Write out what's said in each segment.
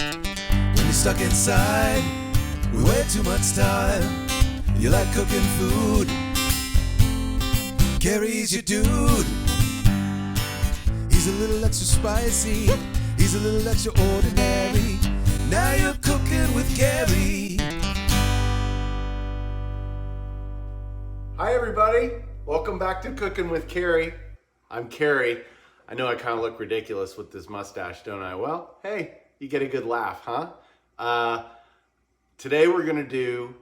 When you're stuck inside with way too much time, you like cooking food, Cary's your dude. He's a little extra spicy, he's a little extra ordinary. Now you're cooking with Cary. Hi everybody, welcome back to Cookin' with Cary. I'm Cary. I know I kind of look ridiculous with this mustache, don't I? Well, hey, you get a good laugh, huh? Today we're gonna do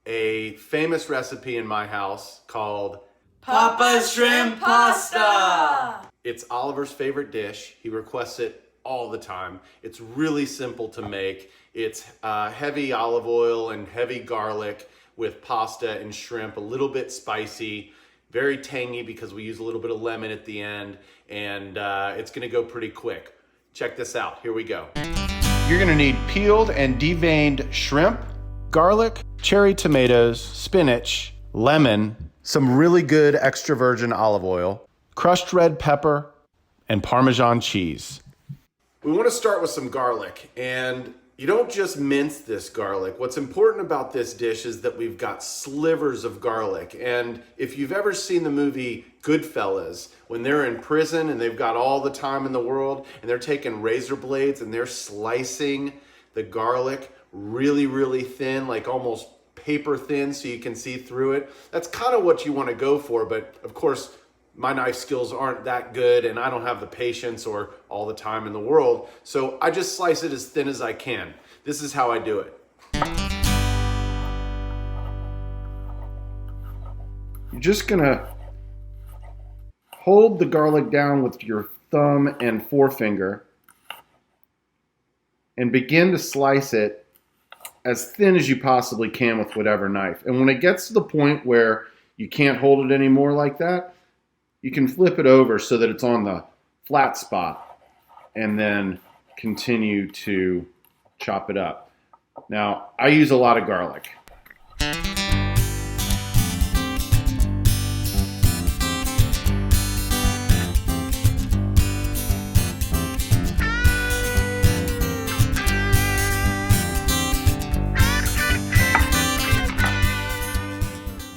a famous recipe in my house called Papa's Shrimp Pasta! It's Oliver's favorite dish. He requests it all the time. It's really simple to make. It's heavy olive oil and heavy garlic with pasta and shrimp, a little bit spicy, very tangy because we use a little bit of lemon at the end, and it's gonna go pretty quick. Check this out, here we go. You're gonna need peeled and deveined shrimp, garlic, cherry tomatoes, spinach, lemon, some really good extra virgin olive oil, crushed red pepper, and Parmesan cheese. We wanna start with some garlic, and you don't just mince this garlic. What's important about this dish is that we've got slivers of garlic. And if you've ever seen the movie Goodfellas, when they're in prison and they've got all the time in the world and they're taking razor blades and they're slicing the garlic really, really thin, like almost paper thin so you can see through it. That's kind of what you want to go for, but of course, my knife skills aren't that good and I don't have the patience or all the time in the world. So I just slice it as thin as I can. This is how I do it. You're just gonna hold the garlic down with your thumb and forefinger and begin to slice it as thin as you possibly can with whatever knife. And when it gets to the point where you can't hold it anymore like that, you can flip it over so that it's on the flat spot and then continue to chop it up. Now, I use a lot of garlic.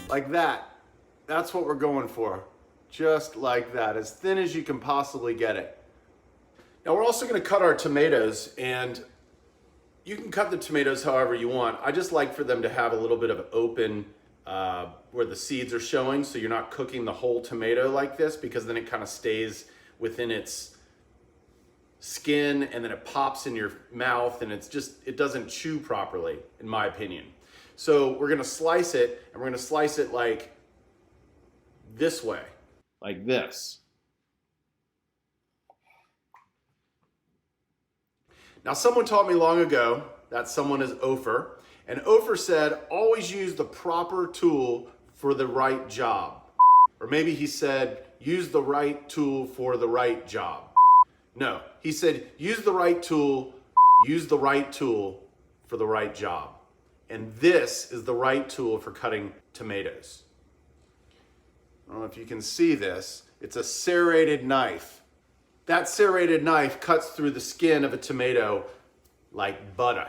Like that. That's what we're going for. Just like that, as thin as you can possibly get it. Now we're also gonna cut our tomatoes, and you can cut the tomatoes however you want. I just like for them to have a little bit of open where the seeds are showing, so you're not cooking the whole tomato like this, because then it kind of stays within its skin and then it pops in your mouth and it doesn't chew properly, in my opinion. So we're gonna slice it, and we're gonna slice it like this way. Like this. Now someone taught me long ago, that someone is Ofer, and Ofer said, always use the proper tool for the right job. Or maybe he said, use the right tool for the right job. No, he said, use the right tool for the right job. And this is the right tool for cutting tomatoes. I don't know if you can see this. It's a serrated knife. That serrated knife cuts through the skin of a tomato like butter.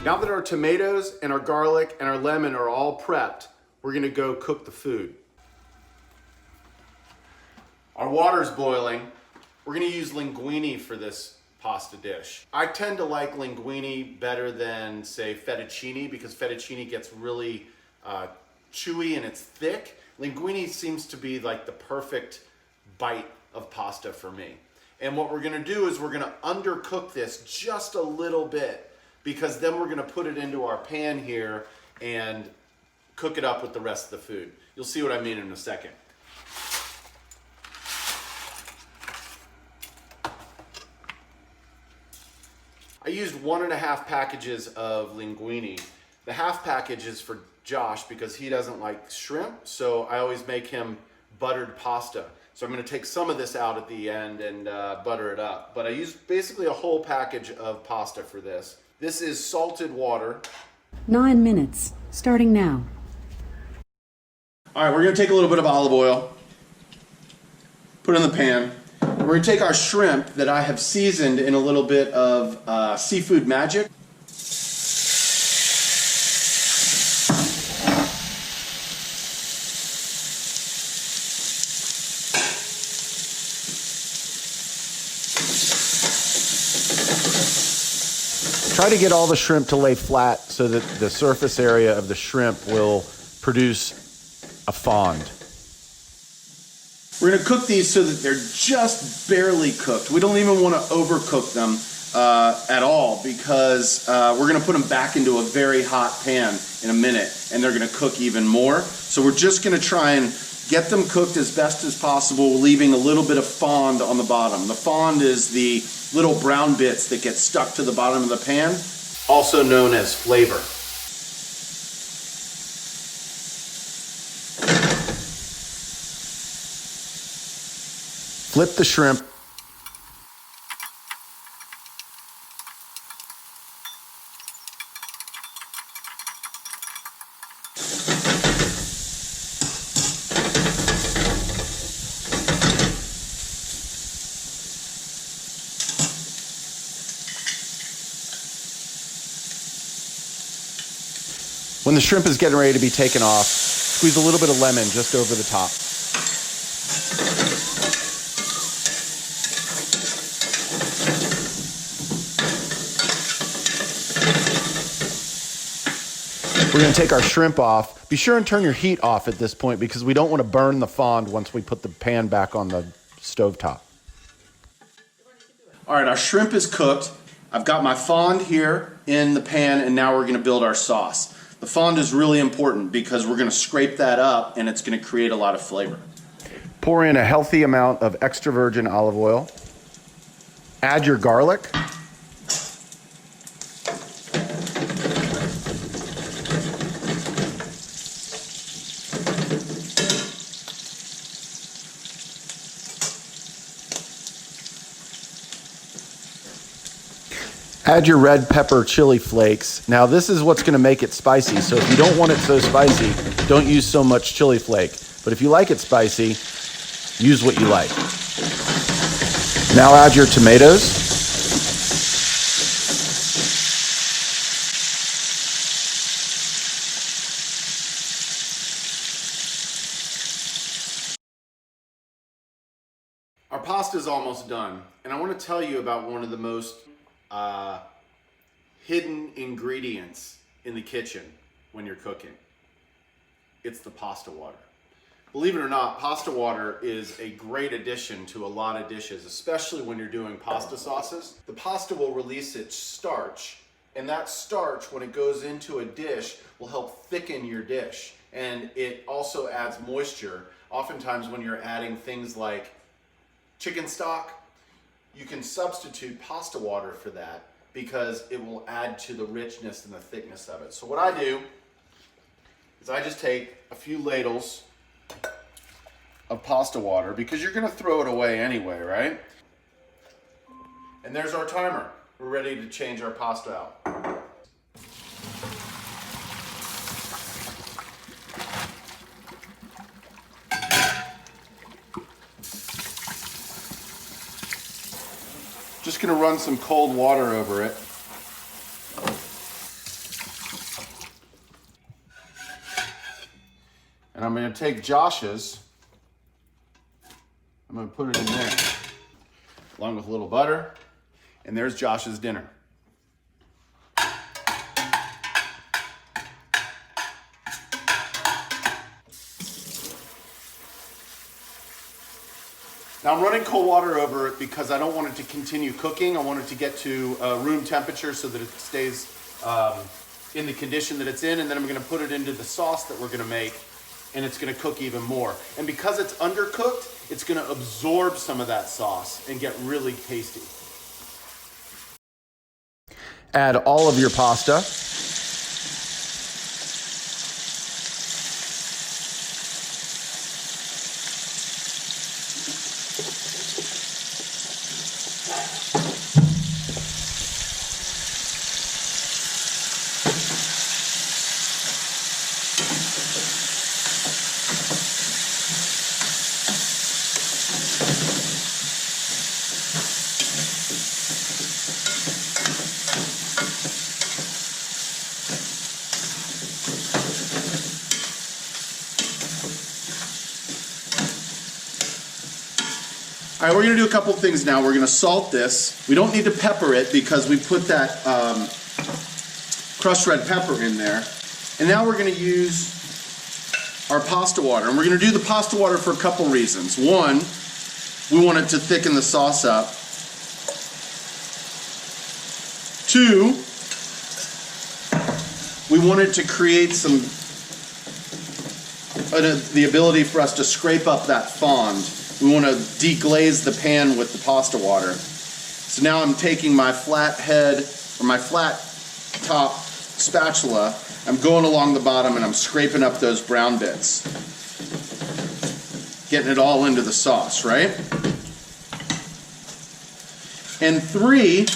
Now that our tomatoes and our garlic and our lemon are all prepped, we're gonna go cook the food. Our water's boiling. We're gonna use linguine for this pasta dish. I tend to like linguine better than, say, fettuccine, because fettuccine gets really chewy and it's thick. Linguine seems to be like the perfect bite of pasta for me. And what we're gonna do is we're gonna undercook this just a little bit, because then we're gonna put it into our pan here and cook it up with the rest of the food. You'll see what I mean in a second. I used 1.5 packages of linguine. The half package is for Josh because he doesn't like shrimp, so I always make him buttered pasta. So I'm gonna take some of this out at the end and butter it up. But I used basically a whole package of pasta for this. This is salted water. 9 minutes, starting now. All right, we're gonna take a little bit of olive oil, put it in the pan. We're gonna take our shrimp that I have seasoned in a little bit of Seafood Magic. Try to get all the shrimp to lay flat so that the surface area of the shrimp will produce a fond. We're gonna cook these so that they're just barely cooked. We don't even wanna overcook them at all because we're gonna put them back into a very hot pan in a minute and they're gonna cook even more. So we're just gonna try and get them cooked as best as possible, leaving a little bit of fond on the bottom. The fond is the little brown bits that get stuck to the bottom of the pan, Also known as flavor. Flip the shrimp. When the shrimp is getting ready to be taken off, squeeze a little bit of lemon just over the top. We're going to take our shrimp off. Be sure and turn your heat off at this point because we don't want to burn the fond once we put the pan back on the stovetop. All right, our shrimp is cooked. I've got my fond here in the pan and now we're gonna build our sauce. The fond is really important because we're gonna scrape that up and it's gonna create a lot of flavor. Pour in a healthy amount of extra virgin olive oil. Add your garlic. Add your red pepper chili flakes. Now this is what's gonna make it spicy, so if you don't want it so spicy, don't use so much chili flake. But if you like it spicy, use what you like. Now add your tomatoes. Our pasta is almost done, and I want to tell you about one of the most hidden ingredients in the kitchen when you're cooking. It's the pasta water. Believe it or not, pasta water is a great addition to a lot of dishes, especially when you're doing pasta sauces. The pasta will release its starch, and that starch, when it goes into a dish, will help thicken your dish. And it also adds moisture. Oftentimes when you're adding things like chicken stock, you can substitute pasta water for that because it will add to the richness and the thickness of it. So what I do is I just take a few ladles of pasta water because you're gonna throw it away anyway, right? And there's our timer. We're ready to change our pasta out. Just gonna run some cold water over it. And I'm gonna take Josh's, I'm gonna put it in there, along with a little butter, and there's Josh's dinner. Now I'm running cold water over it because I don't want it to continue cooking. I want it to get to room temperature so that it stays in the condition that it's in, and then I'm gonna put it into the sauce that we're gonna make, and it's gonna cook even more. And because it's undercooked, it's gonna absorb some of that sauce and get really tasty. Add all of your pasta. All right, we're gonna do a couple things now. We're gonna salt this. We don't need to pepper it because we put that crushed red pepper in there. And now we're gonna use our pasta water. And we're gonna do the pasta water for a couple reasons. One, we want it to thicken the sauce up. Two, we wanted to create some the ability for us to scrape up that fond. We want to deglaze the pan with the pasta water. So now I'm taking my flat head or my flat top spatula, I'm going along the bottom and I'm scraping up those brown bits. Getting it all into the sauce, right? And three,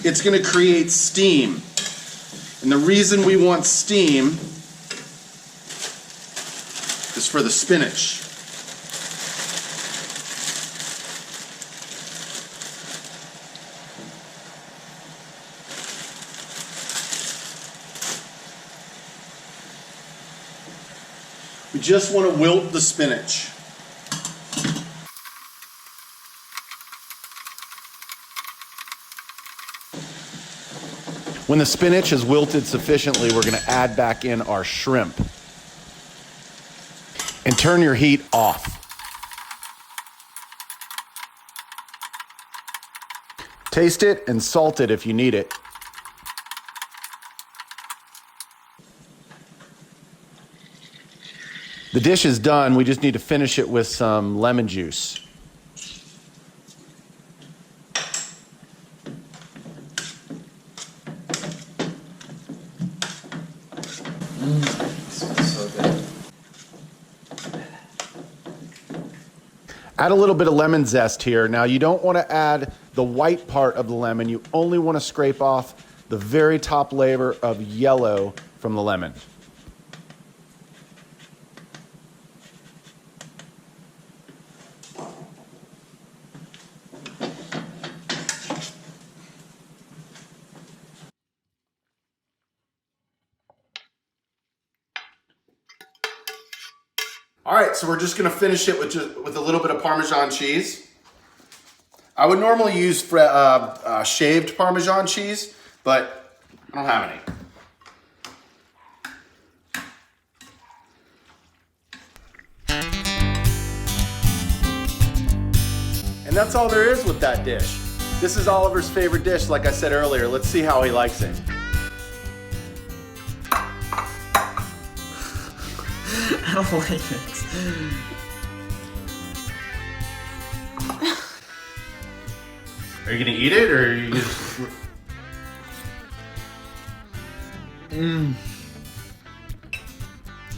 it's going to create steam. And the reason we want steam is for the spinach. We just want to wilt the spinach. When the spinach is wilted sufficiently, we're going to add back in our shrimp. And turn your heat off. Taste it and salt it if you need it. The dish is done. We just need to finish it with some lemon juice. So good. Add a little bit of lemon zest here. Now you don't want to add the white part of the lemon. You only want to scrape off the very top layer of yellow from the lemon. All right, so we're just gonna finish it with a little bit of Parmesan cheese. I would normally use shaved Parmesan cheese, but I don't have any. And that's all there is with that dish. This is Oliver's favorite dish, like I said earlier. Let's see how he likes it. I don't like it. Are you gonna eat it, or are you just...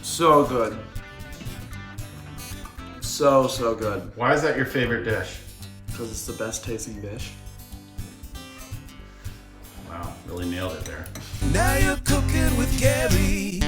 So good. So good. Why is that your favorite dish? Because it's the best tasting dish. Wow, really nailed it there. Now you're cooking with Cary.